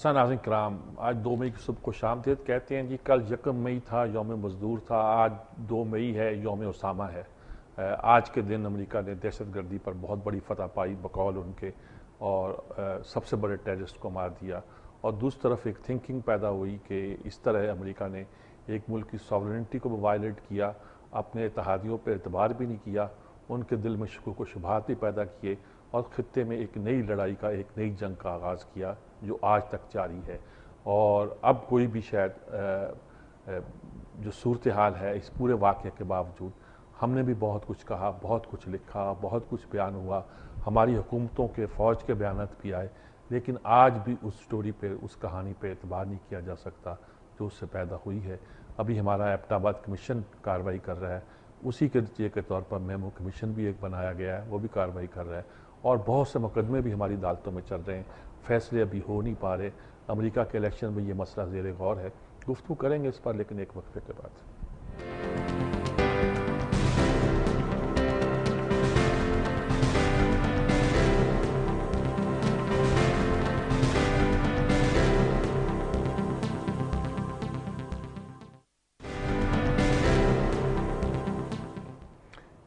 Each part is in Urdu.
حسن ناظرین کرام، آج 2 مئی کی صبح کو شام دیت کہتے ہیں جی کل 1 مئی تھا، یوم مزدور تھا، آج 2 مئی ہے، یوم اسامہ ہے۔ آج کے دن امریکہ نے دہشت گردی پر بہت بڑی فتح پائی بقول ان کے، اور سب سے بڑے ٹیررسٹ کو مار دیا، اور دوسری طرف ایک تھنکنگ پیدا ہوئی کہ اس طرح امریکہ نے ایک ملک کی ساورنٹی کو بھی وائلیٹ کیا، اپنے اتحادیوں پہ اعتبار بھی نہیں کیا، ان کے دل میں شکوک و شبہات بھی پیدا کیے، اور خطے میں ایک نئی لڑائی کا، ایک نئی جنگ کا آغاز کیا جو آج تک جاری ہے۔ اور اب کوئی بھی شاید جو صورتحال ہے اس پورے واقعے کے باوجود، ہم نے بھی بہت کچھ کہا، بہت کچھ لکھا، بہت کچھ بیان ہوا، ہماری حکومتوں کے فوج کے بیانات بھی آئے، لیکن آج بھی اس سٹوری پہ، اس کہانی پہ اعتبار نہیں کیا جا سکتا جو اس سے پیدا ہوئی ہے۔ ابھی ہمارا ایبٹ آباد کمیشن کارروائی کر رہا ہے، اسی کے نتیجے کے طور پر میمو کمیشن بھی ایک بنایا گیا ہے، وہ بھی کارروائی کر رہا ہے، اور بہت سے مقدمے بھی ہماری عدالتوں میں چل رہے ہیں، فیصلے ابھی ہو نہیں پا رہے۔ امریکہ کے الیکشن میں یہ مسئلہ زیر غور ہے، گفتگو کریں گے اس پر لیکن ایک وقفے کے بعد۔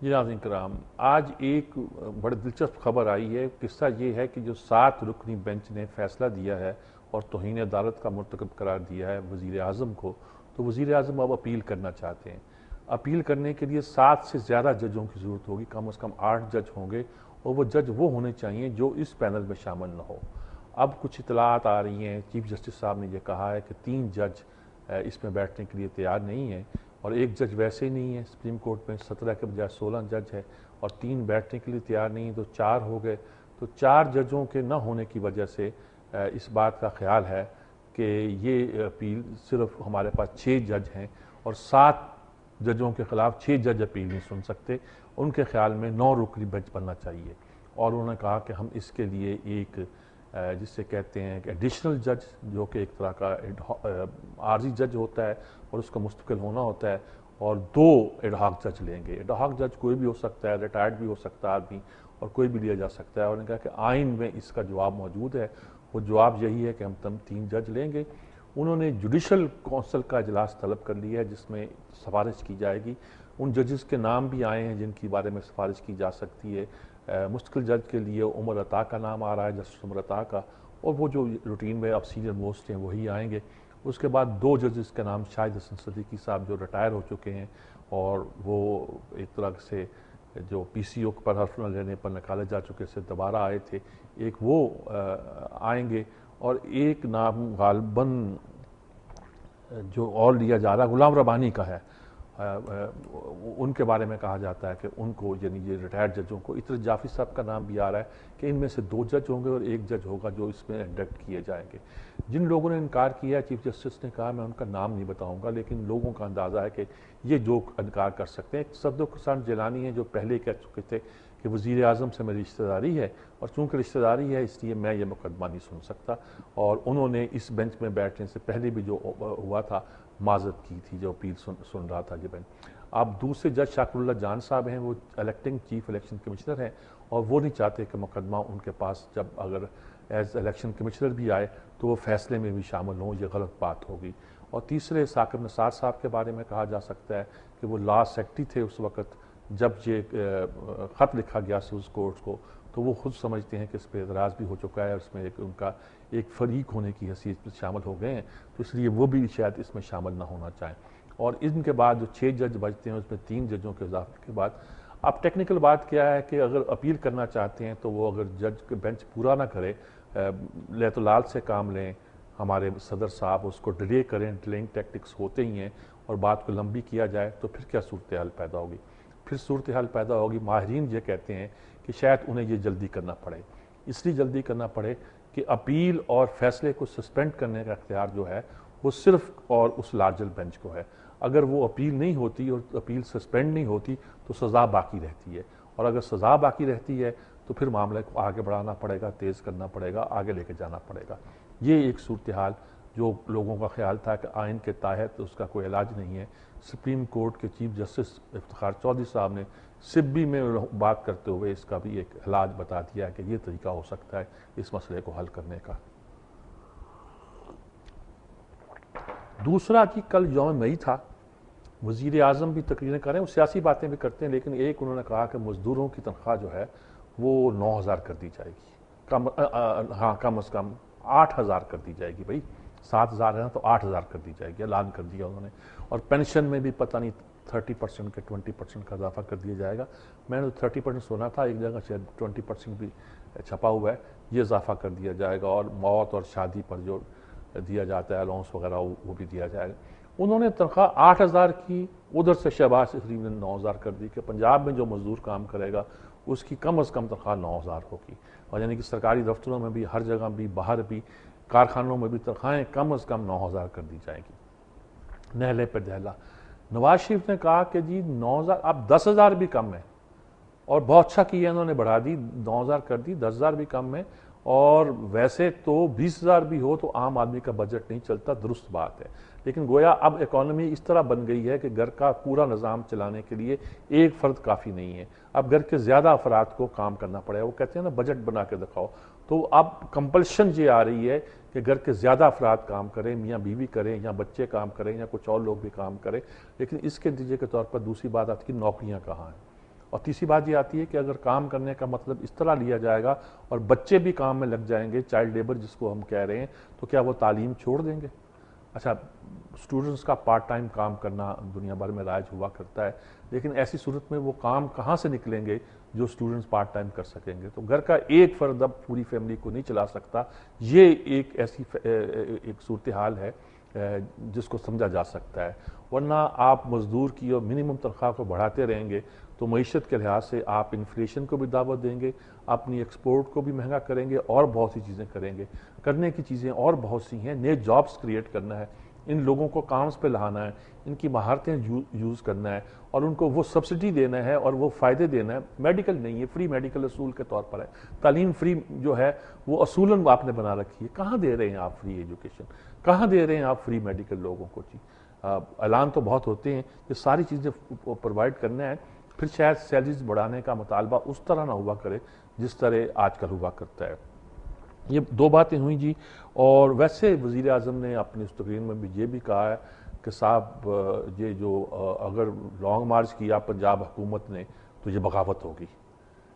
جی ناظرین کرام، آج ایک بڑی دلچسپ خبر آئی ہے۔ قصہ یہ ہے کہ جو 7 رکنی بینچ نے فیصلہ دیا ہے اور توہین عدالت کا مرتکب قرار دیا ہے وزیر اعظم کو، تو وزیر اعظم اب اپیل کرنا چاہتے ہیں۔ اپیل کرنے کے لیے 7 سے زیادہ ججوں کی ضرورت ہوگی، کم از کم 8 جج ہوں گے، اور وہ جج وہ ہونے چاہیے جو اس پینل میں شامل نہ ہو۔ اب کچھ اطلاعات آ رہی ہیں، چیف جسٹس صاحب نے یہ کہا ہے کہ 3 جج اس میں بیٹھنے کے لیے تیار نہیں ہیں، اور ایک جج ویسے ہی نہیں ہے۔ سپریم کورٹ میں 17 کے بجائے 16 جج ہے، اور 3 بیٹھنے کے لیے تیار نہیں ہیں، تو 4 ہو گئے۔ تو 4 ججوں کے نہ ہونے کی وجہ سے اس بات کا خیال ہے کہ یہ اپیل صرف ہمارے پاس 6 جج ہیں، اور 7 ججوں کے خلاف 6 جج اپیل نہیں سن سکتے۔ ان کے خیال میں 9 رکنی بینچ بننا چاہیے، اور انہوں نے کہا کہ ہم اس کے لیے ایک جس سے کہتے ہیں کہ ایڈیشنل جج، جو کہ ایک طرح کا عارضی جج ہوتا ہے اور اس کا مستقل ہونا ہوتا ہے، اور 2 ایڈ ہاک جج لیں گے۔ ایڈ ہاک جج کوئی بھی ہو سکتا ہے، ریٹائرڈ بھی ہو سکتا ہے آدمی، اور کوئی بھی لیا جا سکتا ہے۔ اور انہوں نے کہا کہ آئین میں اس کا جواب موجود ہے، وہ جواب یہی ہے کہ ہم 3 جج لیں گے۔ انہوں نے جوڈیشل کونسل کا اجلاس طلب کر لیا ہے جس میں سفارش کی جائے گی۔ ان ججز کے نام بھی آئے ہیں جن کے بارے میں سفارش کی جا سکتی ہے۔ مستقل جج کے لیے عمر عطا کا نام آ رہا ہے، جسٹس عمر عطا کا، اور وہ جو روٹین میں اب سینئر موسٹ ہیں وہی آئیں گے۔ اس کے بعد 2 ججز کا نام شاہد حسن صدیقی صاحب جو ریٹائر ہو چکے ہیں، اور وہ ایک طرح سے جو پی سی او پر حرف نہ لینے پر نکالے جا چکے سے دوبارہ آئے تھے، ایک وہ آئیں گے، اور ایک نام غالباً جو اور لیا جا رہا غلام ربانی کا ہے۔ ان کے بارے میں کہا جاتا ہے کہ ان کو، یعنی یہ ریٹائرڈ ججوں کو، اطرت جعفری صاحب کا نام بھی آ رہا ہے کہ ان میں سے 2 جج ہوں گے اور 1 جج ہوگا جو اس میں انڈکٹ کیے جائیں گے۔ جن لوگوں نے انکار کیا ہے، چیف جسٹس نے کہا میں ان کا نام نہیں بتاؤں گا، لیکن لوگوں کا اندازہ ہے کہ یہ جو انکار کر سکتے ہیں۔ صدق حسین جیلانی ہیں جو پہلے کہہ چکے تھے کہ وزیر اعظم سے میری رشتہ داری ہے، اور چونکہ رشتہ داری ہے اس لیے میں یہ مقدمہ نہیں سن سکتا، اور انہوں نے اس بینچ میں بیٹھنے سے پہلے بھی جو ہوا تھا معذرت کی تھی جو اپیل سن رہا تھا یہ بینچ۔ اب دوسرے جج شاکر اللہ جان صاحب ہیں، وہ الیکٹنگ چیف الیکشن کمشنر ہیں، اور وہ نہیں چاہتے کہ مقدمہ ان کے پاس جب اگر ایز الیکشن کمشنر بھی آئے تو وہ فیصلے میں بھی شامل ہوں، یہ غلط بات ہوگی۔ اور تیسرے ثاقب نثار صاحب کے بارے میں کہا جا سکتا ہے کہ وہ لا سیکرٹری تھے اس وقت جب یہ خط لکھا گیا سوز کورٹ کو، تو وہ خود سمجھتے ہیں کہ اس پہ اعتراض بھی ہو چکا ہے، اور اس میں ان کا ایک فریق ہونے کی حیثیت میں شامل ہو گئے ہیں، تو اس لیے وہ بھی شاید اس میں شامل نہ ہونا چاہیں۔ اور ان کے بعد جو 6 جج بچتے ہیں اس میں 3 ججوں کے اضافے کے بعد اب ٹیکنیکل بات کیا ہے کہ اگر اپیل کرنا چاہتے ہیں تو وہ اگر جج کے بینچ پورا نہ کرے، لیت و لال سے کام لیں ہمارے صدر صاحب، اس کو ڈیلے کریں، ڈیلنگ ٹیکٹکس ہوتے ہی ہیں، اور بات کو لمبی کیا جائے تو پھر کیا صورتحال پیدا ہوگی؟ پھر صورتحال پیدا ہوگی، ماہرین یہ کہتے ہیں کہ شاید انہیں یہ جلدی کرنا پڑے، اس لیے جلدی کرنا پڑے کہ اپیل اور فیصلے کو سسپینڈ کرنے کا اختیار جو ہے وہ صرف اور اس لارجر بینچ کو ہے۔ اگر وہ اپیل نہیں ہوتی اور اپیل سسپینڈ نہیں ہوتی تو سزا باقی رہتی ہے، اور اگر سزا باقی رہتی ہے تو پھر معاملے کو آگے بڑھانا پڑے گا، تیز کرنا پڑے گا، آگے لے کے جانا پڑے گا۔ یہ ایک صورتحال جو لوگوں کا خیال تھا کہ آئین کے تحت اس کا کوئی علاج نہیں ہے، سپریم کورٹ کے چیف جسٹس افتخار چودھری صاحب نے سبی میں بات کرتے ہوئے اس کا بھی ایک علاج بتا دیا ہے کہ یہ طریقہ ہو سکتا ہے اس مسئلے کو حل کرنے کا۔ دوسرا جی کل یوم مئی تھا، وزیر اعظم بھی تقریریں کر رہے ہیں، وہ سیاسی باتیں بھی کرتے ہیں، لیکن ایک انہوں نے کہا کہ مزدوروں کی تنخواہ جو ہے وہ 9,000 کر دی جائے گی، کم از کم 8,000 کر دی جائے گی، بھائی 7,000 ہے نا تو 8,000 کر دی جائے گی، اعلان کر دیا انہوں نے۔ اور پینشن میں بھی پتہ نہیں 30% کے 20% کا اضافہ کر دیا جائے گا۔ میں نے 30% سنا تھا، ایک جگہ سے 20% بھی چھپا ہوا ہے، یہ اضافہ کر دیا جائے گا، اور موت اور شادی پر جو دیا جاتا ہے الاؤنس وغیرہ وہ بھی دیا جائے گا۔ انہوں نے تنخواہ 8,000 کی، ادھر سے شہباز شریف نے 9,000 کر دی کہ پنجاب میں جو مزدور کام کرے گا اس کی کم از کم تنخواہ 9,000 ہوگی، اور یعنی کہ سرکاری دفتروں میں بھی، ہر جگہ بھی، باہر بھی، کارخانوں میں بھی تنخواہیں کم از کم 9,000 کر دی جائیں گی۔ نہلے پہ دہلا نواز شریف نے کہا کہ جی 9,000، اب 10,000 بھی کم ہے، اور بہت اچھا کیا انہوں نے، بڑھا دی، 9,000 کر دی، 10,000 بھی کم ہے، اور ویسے تو 20,000 بھی ہو تو عام آدمی کا بجٹ نہیں چلتا، درست بات ہے، لیکن گویا اب اکانومی اس طرح بن گئی ہے کہ گھر کا پورا نظام چلانے کے لیے ایک فرد کافی نہیں ہے، اب گھر کے زیادہ افراد کو کام کرنا پڑے گا۔ وہ کہتے ہیں نا بجٹ بنا کے دکھاؤ، تو اب کمپلشن یہ آ رہی ہے کہ گھر کے زیادہ افراد کام کریں، میاں بیوی کریں یا بچے کام کریں یا کچھ اور لوگ بھی کام کریں، لیکن اس کے نتیجے کے طور پر دوسری بات آتی ہے کہ نوکریاں کہاں ہیں، اور تیسری بات یہ آتی ہے کہ اگر کام کرنے کا مطلب اس طرح لیا جائے گا اور بچے بھی کام میں لگ جائیں گے، چائلڈ لیبر جس کو ہم کہہ رہے ہیں، تو کیا وہ تعلیم چھوڑ دیں گے؟ اچھا، اسٹوڈنٹس کا پارٹ ٹائم کام کرنا دنیا بھر میں رائج ہوا کرتا ہے، لیکن ایسی صورت میں وہ کام کہاں سے نکلیں گے جو اسٹوڈنٹس پارٹ ٹائم کر سکیں گے؟ تو گھر کا ایک فرد اب پوری فیملی کو نہیں چلا سکتا، یہ ایک ایسی ایک صورتحال ہے جس کو سمجھا جا سکتا ہے، ورنہ آپ مزدور کی اور منیمم تنخواہ کو بڑھاتے رہیں گے تو معیشت کے لحاظ سے آپ انفلیشن کو بھی دعوت دیں گے، اپنی ایکسپورٹ کو بھی مہنگا کریں گے، اور بہت سی چیزیں کریں گے، کرنے کی چیزیں اور بہت سی ہیں، نئے جابز کریٹ کرنا ہے، ان لوگوں کو کامز پہ لانا ہے، ان کی مہارتیں یوز کرنا ہے، اور ان کو وہ سبسڈی دینا ہے اور وہ فائدے دینا ہے۔ میڈیکل نہیں ہے، فری میڈیکل اصول کے طور پر ہے، تعلیم فری جو ہے وہ اصولاً آپ نے بنا رکھی ہے، کہاں دے رہے ہیں آپ فری ایجوکیشن، کہاں دے رہے ہیں آپ فری میڈیکل لوگوں کو؟ جی اعلان تو بہت ہوتے ہیں، یہ ساری چیزیں پرووائڈ کرنا ہے، پھر شاید سیلریز بڑھانے کا مطالبہ اس طرح نہ ہوا کرے جس طرح آج کل ہوا کرتا ہے۔ یہ دو باتیں ہوئیں جی، اور ویسے وزیر اعظم نے اپنی اس تقریر میں بھی یہ بھی کہا ہے کہ صاحب یہ جو اگر لانگ مارچ کیا پنجاب حکومت نے تو یہ بغاوت ہوگی،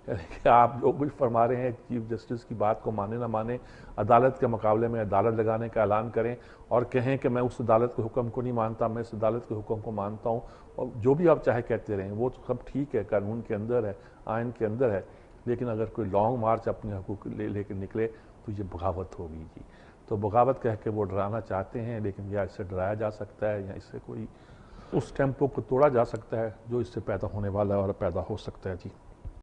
یعنی کہ آپ جو کچھ فرما رہے ہیں چیف جسٹس کی بات کو مانے نہ مانے، عدالت کے مقابلے میں عدالت لگانے کا اعلان کریں اور کہیں کہ میں اس عدالت کے حکم کو نہیں مانتا، میں اس عدالت کے حکم کو مانتا ہوں، اور جو بھی آپ چاہے کہتے رہیں، وہ تو سب ٹھیک ہے، قانون کے اندر ہے، آئین کے اندر ہے، لیکن اگر کوئی لانگ مارچ اپنے حقوق لے کے نکلے تو یہ بغاوت ہوگی جی۔ تو بغاوت کہہ کے وہ ڈرانا چاہتے ہیں، لیکن یا اس سے ڈرایا جا سکتا ہے یا اس سے کوئی اس ٹیمپو کو توڑا جا سکتا ہے جو اس سے پیدا ہونے والا ہے اور پیدا ہو سکتا ہے جی۔